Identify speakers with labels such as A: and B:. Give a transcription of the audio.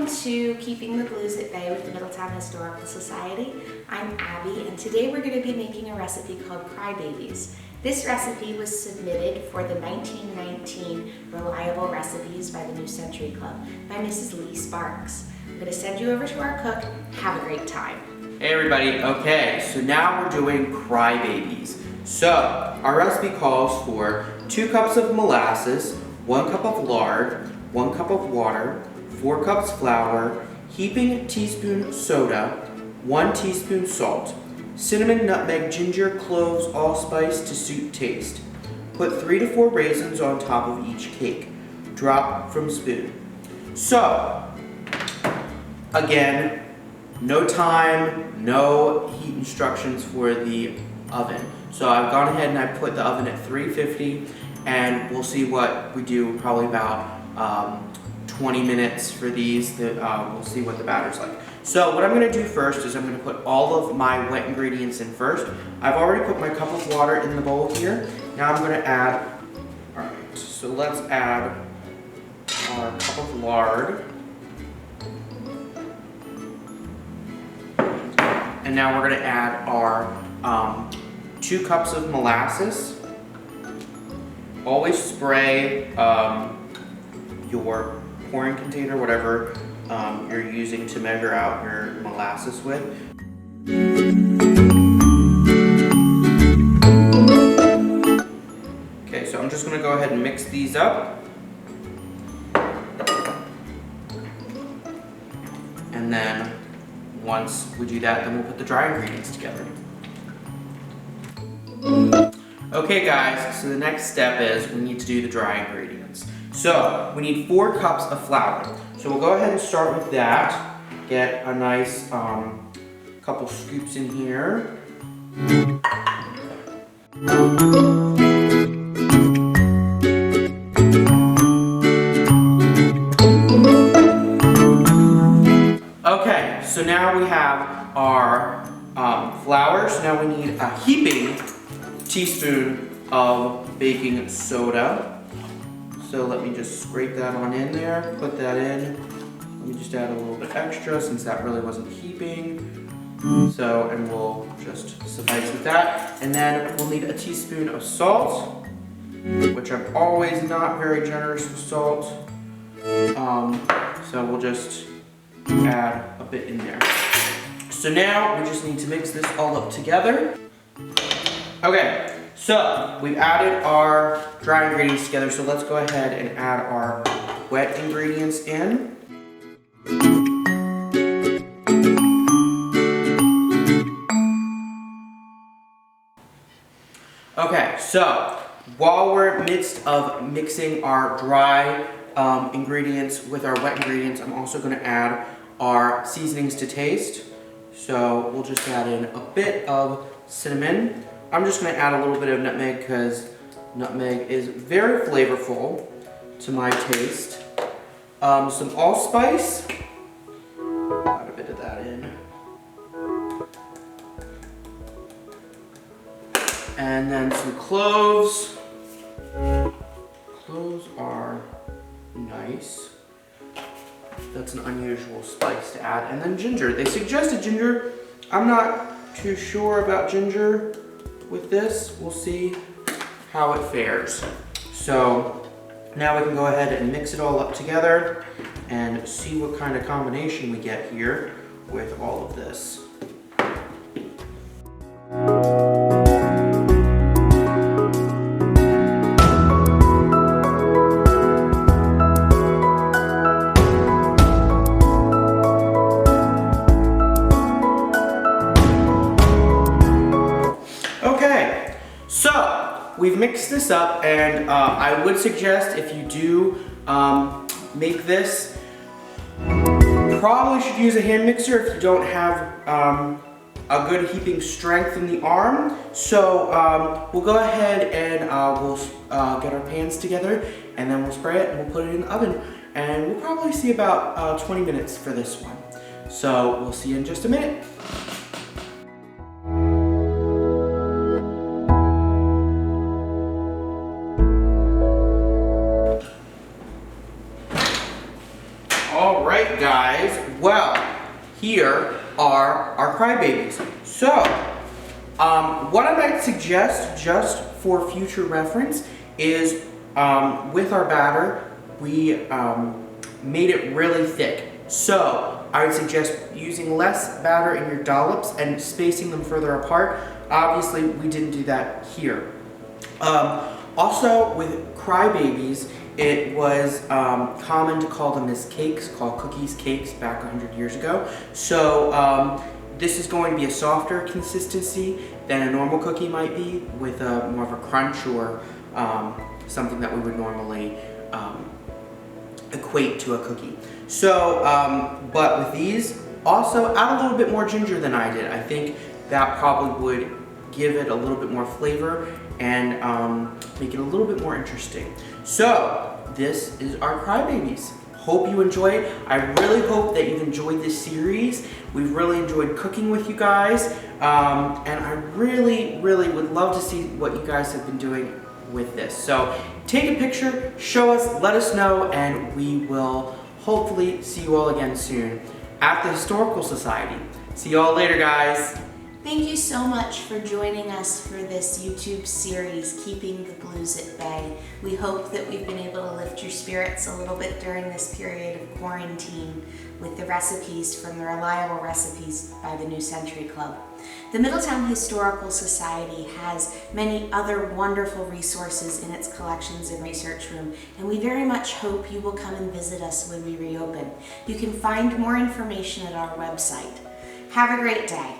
A: to Keeping the Blues at Bay with the Middletown Historical Society. I'm Abby, and today we're going to be making a recipe called Crybabies. This recipe was submitted for the 1919 Reliable Recipes by the New Century Club by Mrs. Lee Sparks. I'm going to send you over to our cook. Have a great time.
B: Hey everybody, okay, so now we're doing Crybabies. So, our recipe calls for 2 cups of molasses, 1 cup of lard, 1 cup of water, 4 cups flour, heaping teaspoon soda, 1 teaspoon salt, cinnamon, nutmeg, ginger, cloves, allspice to suit taste. Put 3 to 4 raisins on top of each cake. Drop from spoon. So, again, no time, no heat instructions for the oven. So I've gone ahead and I put the oven at 350, and we'll see what we do, probably about 20 minutes for these. We'll see what the batter's like. So what I'm going to do first is I'm going to put all of my wet ingredients in first. I've already put my cup of water in the bowl here. Now I'm going to add, alright, so let's add our cup of lard. And now we're going to add our 2 cups of molasses. Always spray your pouring container, whatever you're using to measure out your molasses with. Okay, so I'm just going to go ahead and mix these up. And then once we do that, then we'll put the dry ingredients together. Okay guys, so the next step is we need to do the dry ingredients. So we need 4 cups of flour. So we'll go ahead and start with that. Get a nice couple scoops in here. Okay, so now we have our flour. So now we need a heaping teaspoon of baking soda. So let me just scrape that on in there, put that in. Let me just add a little bit extra since that really wasn't heaping. So, and we'll just suffice with that. And then we'll need a teaspoon of salt, which I'm always not very generous with salt. So we'll just add a bit in there. So now we just need to mix this all up together. Okay, so we've added our dry ingredients together, so let's go ahead and add our wet ingredients in. Okay, so while we're midst of mixing our dry ingredients with our wet ingredients, I'm also going to add our seasonings to taste. So we'll just add in a bit of cinnamon. I'm just going to add a little bit of nutmeg because nutmeg is very flavorful to my taste. Some allspice. Add a bit of that in. And then some cloves. Cloves are nice. That's an unusual spice to add. And then ginger. They suggested ginger. I'm not too sure about ginger with this. We'll see how it fares. So now we can go ahead and mix it all up together and see what kind of combination we get here with all of this. So, we've mixed this up, and I would suggest if you do make this, probably should use a hand mixer if you don't have a good heaping strength in the arm. So we'll go ahead and we'll get our pans together, and then we'll spray it and we'll put it in the oven. And we'll probably see about 20 minutes for this one. So we'll see you in just a minute. All right, right, guys. Well, here are our crybabies. So, what I might suggest, just for future reference, is with our batter, we made it really thick. So, I would suggest using less batter in your dollops and spacing them further apart. Obviously, we didn't do that here. Also, with crybabies, it was common to call them as cakes, called cookies cakes back 100 years ago. So this is going to be a softer consistency than a normal cookie might be, with more of a crunch or something that we would normally equate to a cookie. So, but with these, also add a little bit more ginger than I did. I think that probably would give it a little bit more flavor and make it a little bit more interesting. So, this is our crybabies. Hope you enjoy it. I really hope that you've enjoyed this series. We've really enjoyed cooking with you guys. And I really, really would love to see what you guys have been doing with this. So, take a picture, show us, let us know, and we will hopefully see you all again soon at the Historical Society. See you all later, guys.
A: Thank you so much for joining us for this YouTube series, Keeping the Blues at Bay. We hope that we've been able to lift your spirits a little bit during this period of quarantine with the recipes from the Reliable Recipes by the New Century Club. The Middletown Historical Society has many other wonderful resources in its collections and research room, and we very much hope you will come and visit us when we reopen. You can find more information at our website. Have a great day.